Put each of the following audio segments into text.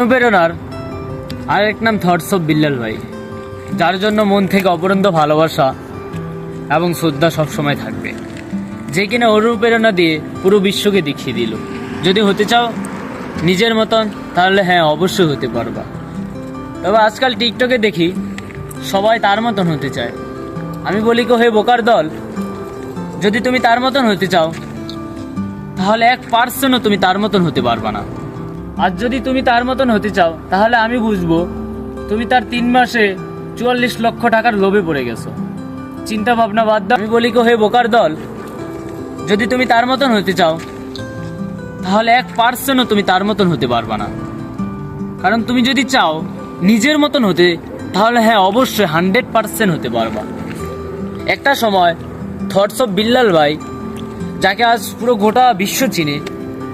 অনুপ্রেরণার আরেক নাম থটস অফ বিল্লাল ভাই, যার জন্য মন থেকে অপরন্ত ভালোবাসা এবং শ্রদ্ধা সবসময় থাকবে, যে কিনা অনুপ্রেরণা দিয়ে পুরো বিশ্বকে দেখিয়ে দিল যদি হতে চাও নিজের মতন তাহলে হ্যাঁ অবশ্যই হতে পারবা। তবে আজকাল টিকটকে দেখি সবাই তার মতন হতে চায়। আমি বলি কো হে বোকার দল, যদি তুমি তার মতন হতে চাও তাহলে 1% তুমি তার মতন হতে পারবা না। আর যদি তুমি তার মতন হতে চাও তাহলে আমি বুঝবো তুমি তার 3 মাসে 44 লক্ষ টাকার লোভে পড়ে গেছো। চিন্তা ভাবনা বাদ দাও। আমি বলি কো হে বোকার দল, যদি তুমি তার মতন হতে চাও তাহলে 1% তুমি তার মতন হতে পারবা না। কারণ তুমি যদি চাও নিজের মতন হতে তাহলে হ্যাঁ অবশ্যই 100% হতে পারবা। একটা সময় থটস অফ বিল্লাল ভাই, যাকে আজ পুরো গোটা বিশ্ব চিনে,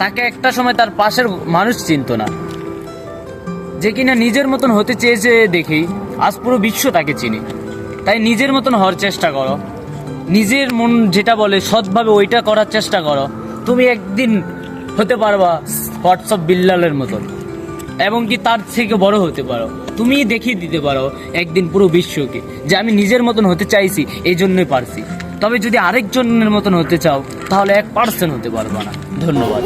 তাকে একটা সময় তার পাশের মানুষ চিনতো না। যে কিনা নিজের মতন হতে চেয়েছে দেখেই আজ পুরো বিশ্ব তাকে চিনে। তাই নিজের মতন হওয়ার চেষ্টা করো, নিজের মন যেটা বলে সৎভাবে ওইটা করার চেষ্টা করো। তুমি একদিন হতে পারবা থটস অফ বিল্লালের মতন, এবং কি তার থেকে বড় হতে পারো। তুমি দেখিয়ে দিতে পারো একদিন পুরো বিশ্বকে যে আমি নিজের মতন হতে চাইছি, এই জন্যই পারছি। তবে যদি আরেকজনের মতন হতে চাও তাহলে 1% হতে পারবা না। ধন্যবাদ।